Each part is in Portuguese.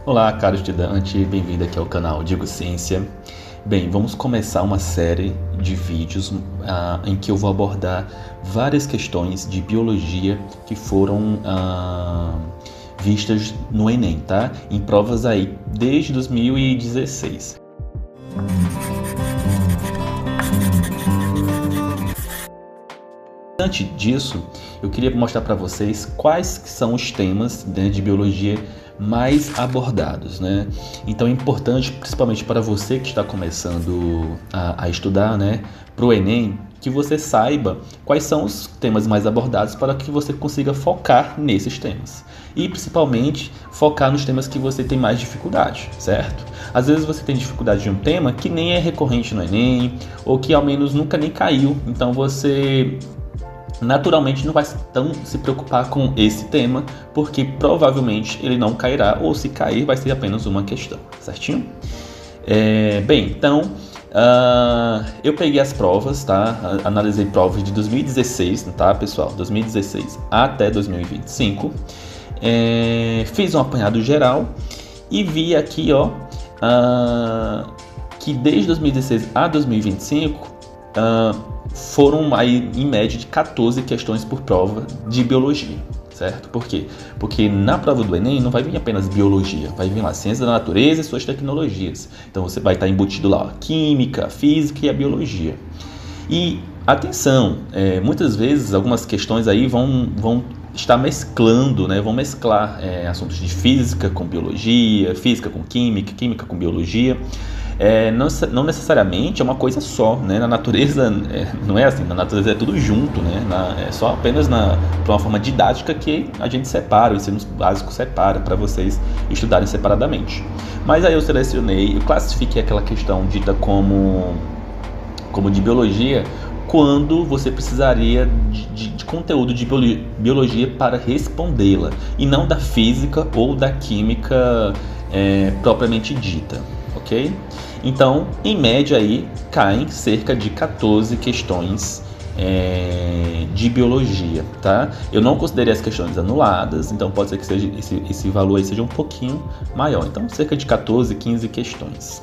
Olá, caro estudante, bem-vindo aqui ao canal Digo Ciência. Bem, vamos começar uma série de vídeos em que eu vou abordar várias questões de biologia que foram vistas no Enem, tá? Em provas aí desde 2016. Antes disso, eu queria mostrar para vocês quais são os temas, né, de biologia mais abordados, né? Então é importante, principalmente para você que está começando a estudar, né, para o Enem, que você saiba quais são os temas mais abordados para que você consiga focar nesses temas. E principalmente focar nos temas que você tem mais dificuldade, certo? Às vezes você tem dificuldade de um tema que nem é recorrente no Enem, ou que ao menos nunca nem caiu, então você naturalmente não vai tão se preocupar com esse tema, porque provavelmente ele não cairá, ou se cair vai ser apenas uma questão, certinho? Bem, então eu peguei as provas, tá? Analisei provas de 2016, tá, pessoal? 2016 até 2025. Fiz um apanhado geral e vi aqui, que desde 2016 a 2025 foram aí em média de 14 questões por prova de biologia, certo? Por quê? Porque na prova do Enem não vai vir apenas biologia, vai vir lá ciência da natureza e suas tecnologias. Então você vai estar embutido lá a química, a física e a biologia. E atenção, muitas vezes algumas questões aí vão estar mesclando, né? Vão mesclar assuntos de física com biologia, física com química, química com biologia. Não necessariamente é uma coisa só, né? Na natureza não é assim, na natureza é tudo junto, né? É só apenas por uma forma didática que a gente separa, o ensino básico separa para vocês estudarem separadamente. Mas aí eu classifiquei aquela questão dita como de biologia, quando você precisaria de conteúdo de biologia para respondê-la, e não da física ou da química propriamente dita, ok? Então, em média aí, caem cerca de 14 questões de biologia, tá? Eu não considerei as questões anuladas, então pode ser que seja, esse valor aí seja um pouquinho maior. Então, cerca de 14, 15 questões.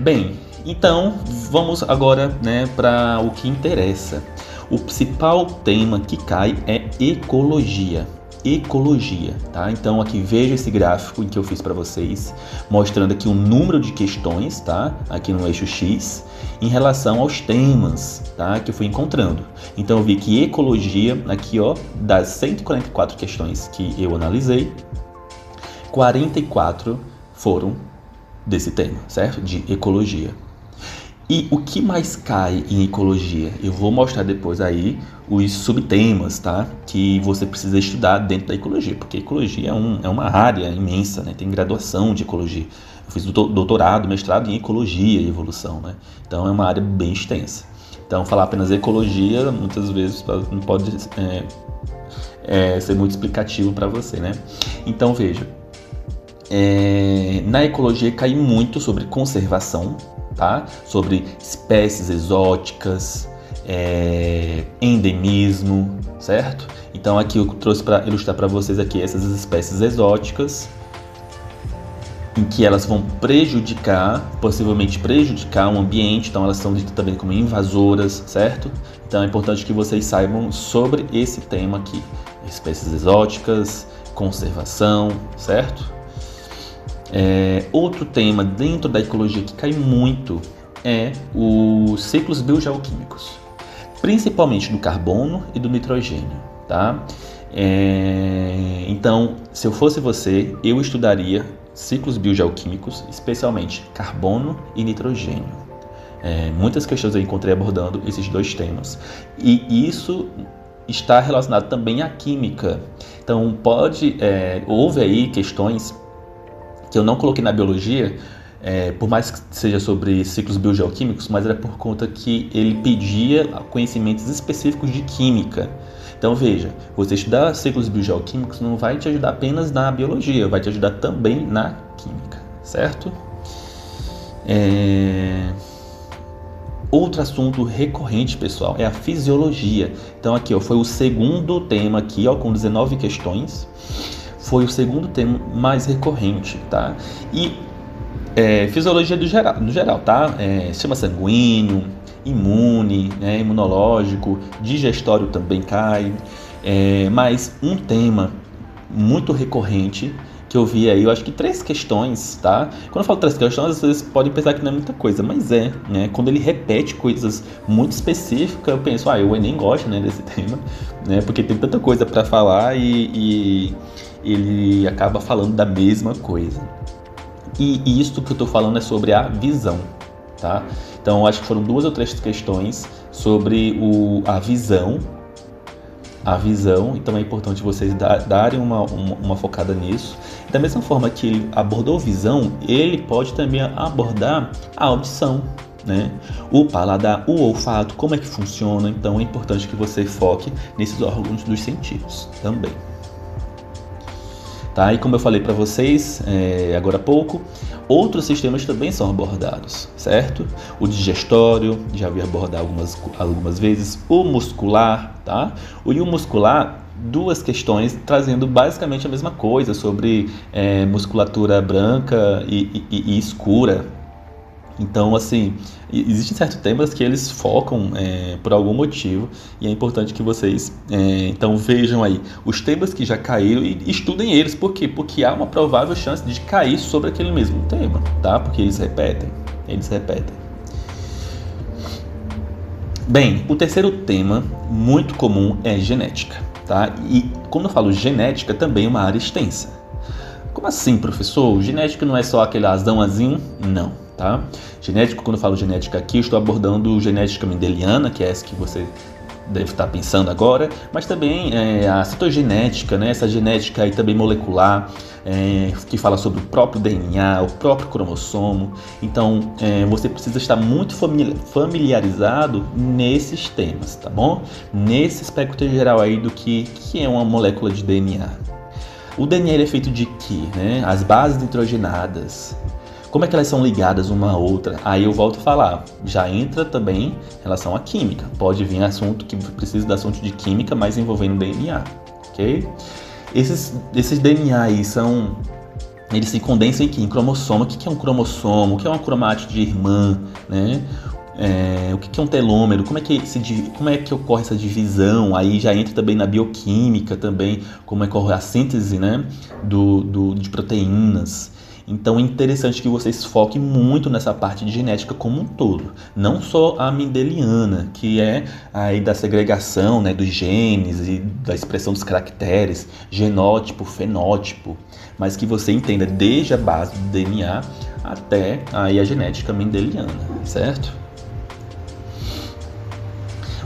Bem, então vamos agora, né, para o que interessa. O principal tema que cai é ecologia. Ecologia, tá? Então aqui veja esse gráfico em que eu fiz para vocês, mostrando aqui o número de questões, tá? Aqui no eixo X, em relação aos temas, tá? Que eu fui encontrando. Então eu vi que ecologia, aqui das 144 questões que eu analisei, 44 foram desse tema, certo? De ecologia. E o que mais cai em ecologia? Eu vou mostrar depois aí os subtemas, tá? Que você precisa estudar dentro da ecologia, porque ecologia é uma área imensa, né? Tem graduação de ecologia. Eu fiz doutorado, mestrado em ecologia e evolução, né? Então é uma área bem extensa. Então falar apenas ecologia muitas vezes não pode ser muito explicativo para você, né? Então veja, na ecologia cai muito sobre conservação, tá? Sobre espécies exóticas, endemismo, certo? Então aqui eu trouxe para ilustrar para vocês aqui essas espécies exóticas, em que elas vão possivelmente prejudicar o ambiente, então elas são ditas também como invasoras, certo? Então é importante que vocês saibam sobre esse tema aqui, espécies exóticas, conservação, certo? Outro tema dentro da ecologia que cai muito é os ciclos biogeoquímicos, principalmente do carbono e do nitrogênio, tá? Então, se eu fosse você, eu estudaria ciclos biogeoquímicos, especialmente carbono e nitrogênio. Muitas questões eu encontrei abordando esses dois temas, e isso está relacionado também à química. Então, houve aí questões que eu não coloquei na biologia, por mais que seja sobre ciclos biogeoquímicos, mas era por conta que ele pedia conhecimentos específicos de química. Então veja, você estudar ciclos biogeoquímicos não vai te ajudar apenas na biologia, vai te ajudar também na química, certo? Outro assunto recorrente, pessoal, é a fisiologia. Então aqui foi o segundo tema aqui, com 19 questões. foi o segundo tema mais recorrente, tá? E fisiologia no geral, tá? Sistema sanguíneo, imune, né? Imunológico, digestório também cai. Mas um tema muito recorrente que eu vi aí, eu acho que 3 questões, tá? Quando eu falo 3 questões, vocês podem pensar que não é muita coisa, mas né? Quando ele repete coisas muito específicas, eu penso, o Enem gosta, né, desse tema, né? Porque tem tanta coisa para falar e ele acaba falando da mesma coisa. E isso que eu tô falando é sobre a visão, tá? Então, eu acho que foram 2 ou 3 questões sobre a visão, então é importante vocês darem uma focada nisso. Da mesma forma que ele abordou visão, ele pode também abordar a audição, né? O paladar, o olfato, como é que funciona. Então é importante que você foque nesses órgãos dos sentidos também. Tá? E como eu falei para vocês agora há pouco, outros sistemas também são abordados, certo? O digestório, já vi abordar algumas vezes, o muscular, tá? O muscular, 2 questões trazendo basicamente a mesma coisa sobre musculatura branca e escura. Então, assim, existem certos temas que eles focam por algum motivo e é importante que vocês, então, vejam aí os temas que já caíram e estudem eles. Por quê? Porque há uma provável chance de cair sobre aquele mesmo tema, tá? Porque eles repetem. Bem, o terceiro tema muito comum é genética, tá? E quando eu falo genética, também é uma área extensa. Como assim, professor? Genética não é só aquele azão? Não, tá? Genética, quando eu falo genética aqui, eu estou abordando genética mendeliana, que é essa que você deve estar pensando agora, mas também a citogenética, né? Essa genética aí também molecular, que fala sobre o próprio DNA, o próprio cromossomo. Então, você precisa estar muito familiarizado nesses temas, tá bom? Nesse aspecto geral aí do que é uma molécula de DNA. O DNA ele é feito de quê, né? As bases nitrogenadas. Como é que elas são ligadas uma à outra? Aí eu volto a falar, já entra também em relação à química. Pode vir assunto que precisa de assunto de química, mas envolvendo DNA, ok? Esses DNA aí eles se condensam em cromossomo. O que é um cromossomo? O que é uma cromátide de irmã, né? O que é um telômero? Como é que ocorre essa divisão? Aí já entra também na bioquímica também, como ocorre a síntese, né, de proteínas. Então é interessante que vocês foquem muito nessa parte de genética como um todo, não só a mendeliana, que é aí da segregação, né, dos genes e da expressão dos caracteres, genótipo, fenótipo, mas que você entenda desde a base do DNA até aí a genética mendeliana, certo?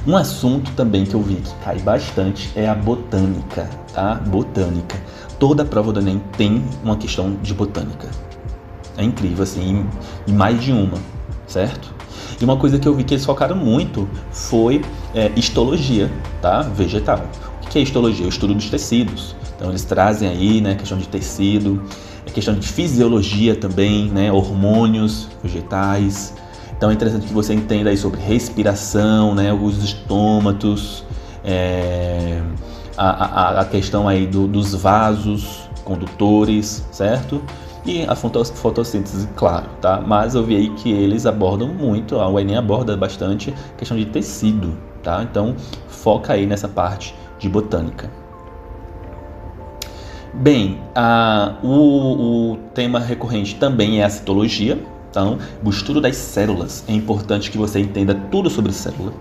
Um assunto também que eu vi que cai bastante é a botânica, tá? Botânica. Toda prova do Enem tem uma questão de botânica. É incrível, assim, e mais de uma, certo? E uma coisa que eu vi que eles focaram muito foi histologia, tá? Vegetal. O que é histologia? O estudo dos tecidos. Então eles trazem aí, né, questão de tecido, questão de fisiologia também, né, hormônios vegetais. Então é interessante que você entenda aí sobre respiração, né, os estômatos, a questão aí dos vasos condutores, certo? E a fotossíntese, claro, tá? Mas eu vi aí que eles abordam muito, o Enem aborda bastante a questão de tecido, tá? Então foca aí nessa parte de botânica. Bem, o tema recorrente também é a citologia. Então, o estudo das células. É importante que você entenda tudo sobre célula.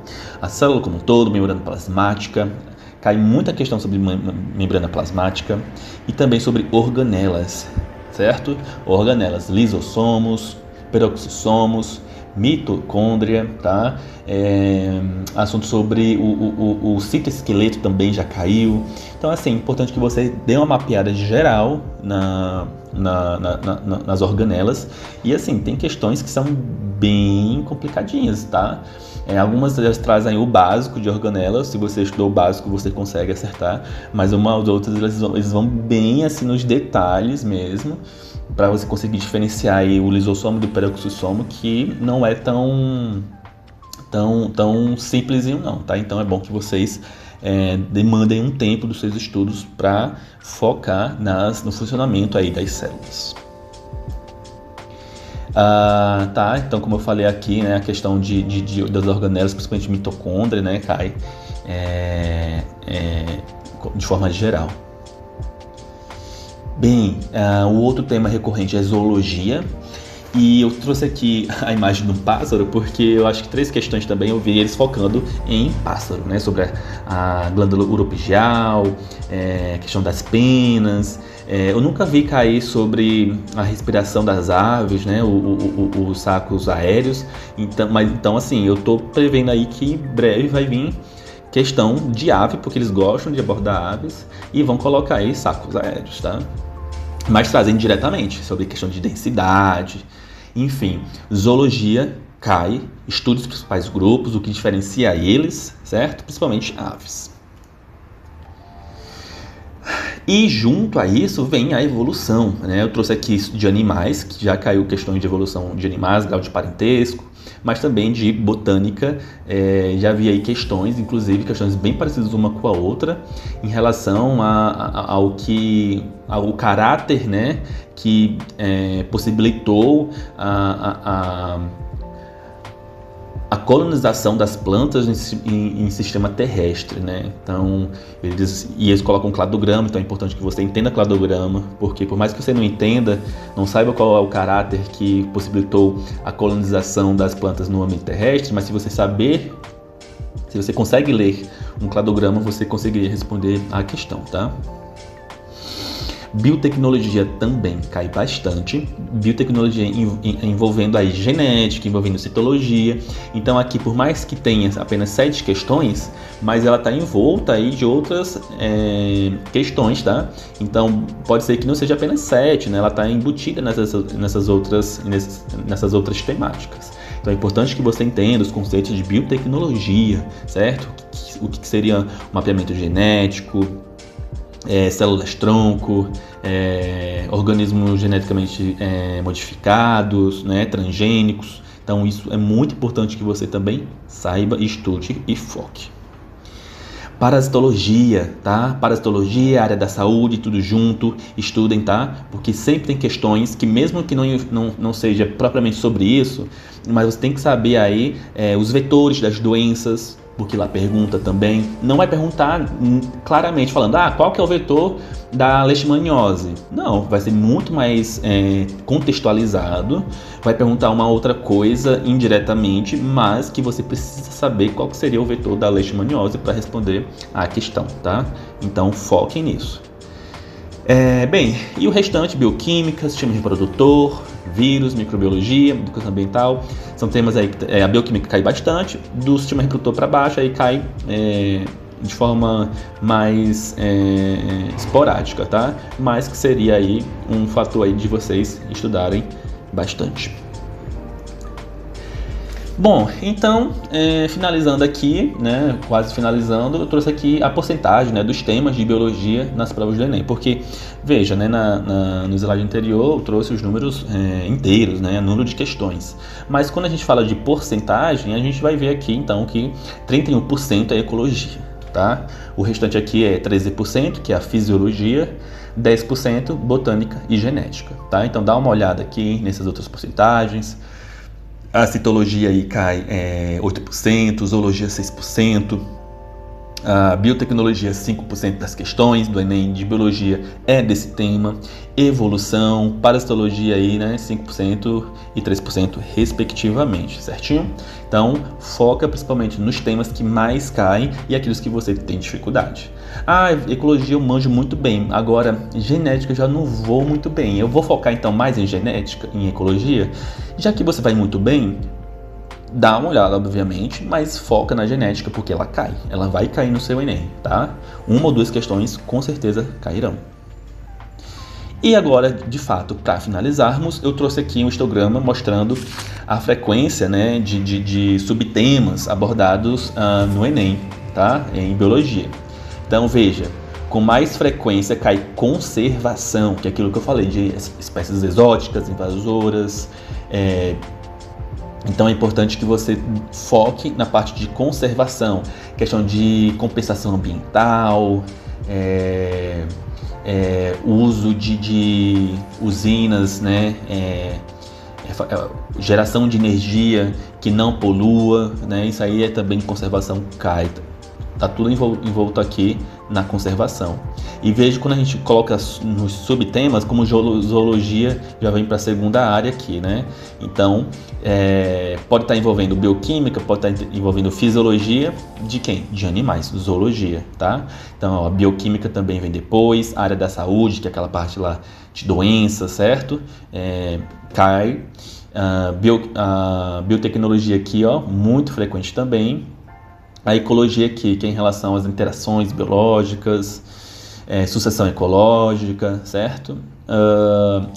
A célula como um todo, membrana plasmática. Cai muita questão sobre membrana plasmática. E também sobre organelas, certo? Organelas, lisossomos, peroxissomos, mitocôndria, tá? Assunto sobre o citoesqueleto também já caiu. Então, assim, é importante que você dê uma mapeada geral nas organelas. E, assim, tem questões que são bem complicadinhas, tá? Algumas delas trazem o básico de organelas. Se você estudou o básico, você consegue acertar. Mas umas outras, eles vão bem, assim, nos detalhes mesmo, para você conseguir diferenciar aí o lisossomo do peroxissomo, que não é tão simplesinho não, tá? Então é bom que vocês demandem um tempo dos seus estudos para focar no funcionamento aí das células. Tá, então como eu falei aqui, né, a questão das organelas, principalmente mitocôndria, né, cai de forma geral. Bem, o outro tema recorrente é zoologia. E eu trouxe aqui a imagem de um pássaro porque eu acho que 3 questões também eu vi eles focando em pássaro, né? Sobre a glândula uropigial, questão das penas. Eu nunca vi cair sobre a respiração das aves, né? Os sacos aéreos. Então, assim, eu estou prevendo aí que em breve vai vir questão de ave, porque eles gostam de abordar aves e vão colocar aí sacos aéreos, tá? Mas trazendo diretamente sobre questão de densidade, enfim, zoologia cai, estuda os principais grupos, o que diferencia eles, certo? Principalmente aves. E junto a isso vem a evolução, né? Eu trouxe aqui de animais, que já caiu questões de evolução de animais, grau de parentesco, mas também de botânica, já vi aí questões, inclusive questões bem parecidas uma com a outra, em relação ao caráter, né, que possibilitou a colonização das plantas em sistema terrestre, né? Então, eles colocam cladograma, então é importante que você entenda cladograma, porque por mais que você não entenda, não saiba qual é o caráter que possibilitou a colonização das plantas no ambiente terrestre, mas se você consegue ler um cladograma, você conseguiria responder à questão, tá? Biotecnologia também cai bastante. Biotecnologia envolvendo aí genética, envolvendo citologia. Então aqui, por mais que tenha apenas 7 questões, mas ela está envolta aí de outras questões, tá? Então pode ser que não seja apenas 7, né? Ela está embutida nessas outras temáticas. Então é importante que você entenda os conceitos de biotecnologia, certo? O que seria mapeamento genético, células-tronco, organismos geneticamente modificados, né, transgênicos. Então isso é muito importante que você também saiba, estude e foque. Parasitologia, tá? Parasitologia, área da saúde, tudo junto, estudem, tá? Porque sempre tem questões que mesmo que não seja propriamente sobre isso, mas você tem que saber aí os vetores das doenças, porque lá pergunta também. Não vai perguntar claramente falando, qual que é o vetor da leishmaniose? Não, vai ser muito mais contextualizado. Vai perguntar uma outra coisa indiretamente, mas que você precisa saber qual que seria o vetor da leishmaniose para responder à questão, tá? Então foquem nisso. Bem, e o restante, bioquímica, sistema reprodutor, vírus, microbiologia, educação ambiental, são temas aí que a bioquímica cai bastante, do sistema reprodutor para baixo aí cai de forma mais esporádica, tá? Mas que seria aí um fator aí de vocês estudarem bastante. Bom, então, finalizando aqui, né, quase finalizando, eu trouxe aqui a porcentagem, né, dos temas de biologia nas provas do Enem, porque, veja, né, no slide anterior eu trouxe os números inteiros, né, número de questões, mas quando a gente fala de porcentagem, a gente vai ver aqui, então, que 31% é ecologia, tá? O restante aqui é 13%, que é a fisiologia, 10% botânica e genética, tá? Então, dá uma olhada aqui nessas outras porcentagens. A citologia aí cai 8%, zoologia 6%, a biotecnologia 5% das questões do Enem de biologia é desse tema, evolução, parasitologia aí, né, 5% e 3% respectivamente, certinho? Então, foca principalmente nos temas que mais caem e aqueles que você tem dificuldade. Ecologia eu manjo muito bem, agora genética eu já não vou muito bem. Eu vou focar então mais em genética, em ecologia, já que você vai muito bem. Dá uma olhada, obviamente, mas foca na genética porque ela cai. Ela vai cair no seu Enem, tá? 1 ou 2 questões com certeza cairão. E agora, de fato, para finalizarmos, eu trouxe aqui um histograma mostrando a frequência, né, de subtemas abordados no Enem, tá? Em biologia. Então, veja, com mais frequência cai conservação, que é aquilo que eu falei de espécies exóticas, invasoras, Então é importante que você foque na parte de conservação, questão de compensação ambiental, uso de usinas, né? Geração de energia que não polua, né? Isso aí é também conservação cai. Tá tudo envolto aqui na conservação. E veja quando a gente coloca nos subtemas, como zoologia já vem para a segunda área aqui, né? Então, pode estar envolvendo bioquímica, pode estar envolvendo fisiologia de quem? De animais, zoologia, tá? Então, a bioquímica também vem depois, a área da saúde, que é aquela parte lá de doença, certo? Cai. A biotecnologia aqui, ó, muito frequente também. A ecologia aqui, que é em relação às interações biológicas, sucessão ecológica, certo?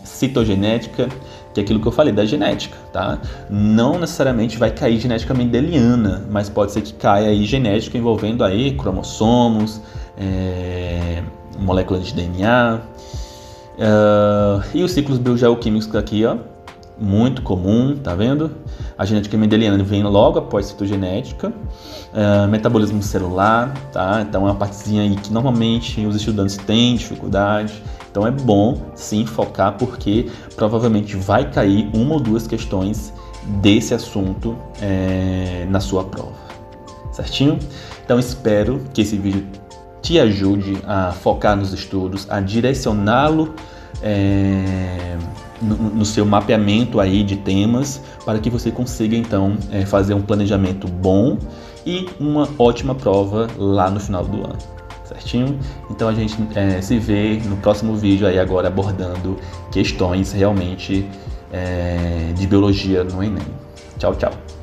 Citogenética, que é aquilo que eu falei da genética, tá? Não necessariamente vai cair genética mendeliana, mas pode ser que caia aí genética envolvendo aí cromossomos, moléculas de DNA, e os ciclos biogeoquímicos aqui, ó, muito comum, tá vendo? A genética mendeliana vem logo após citogenética, metabolismo celular, tá? Então é uma partezinha aí que normalmente os estudantes têm dificuldade. Então é bom sim focar, porque provavelmente vai cair uma ou duas questões desse assunto na sua prova, certinho? Então espero que esse vídeo te ajude a focar nos estudos, a direcioná-lo no seu mapeamento aí de temas, para que você consiga então fazer um planejamento bom e uma ótima prova lá no final do ano, certinho? Então a gente se vê no próximo vídeo aí agora abordando questões realmente de biologia no Enem. Tchau, tchau!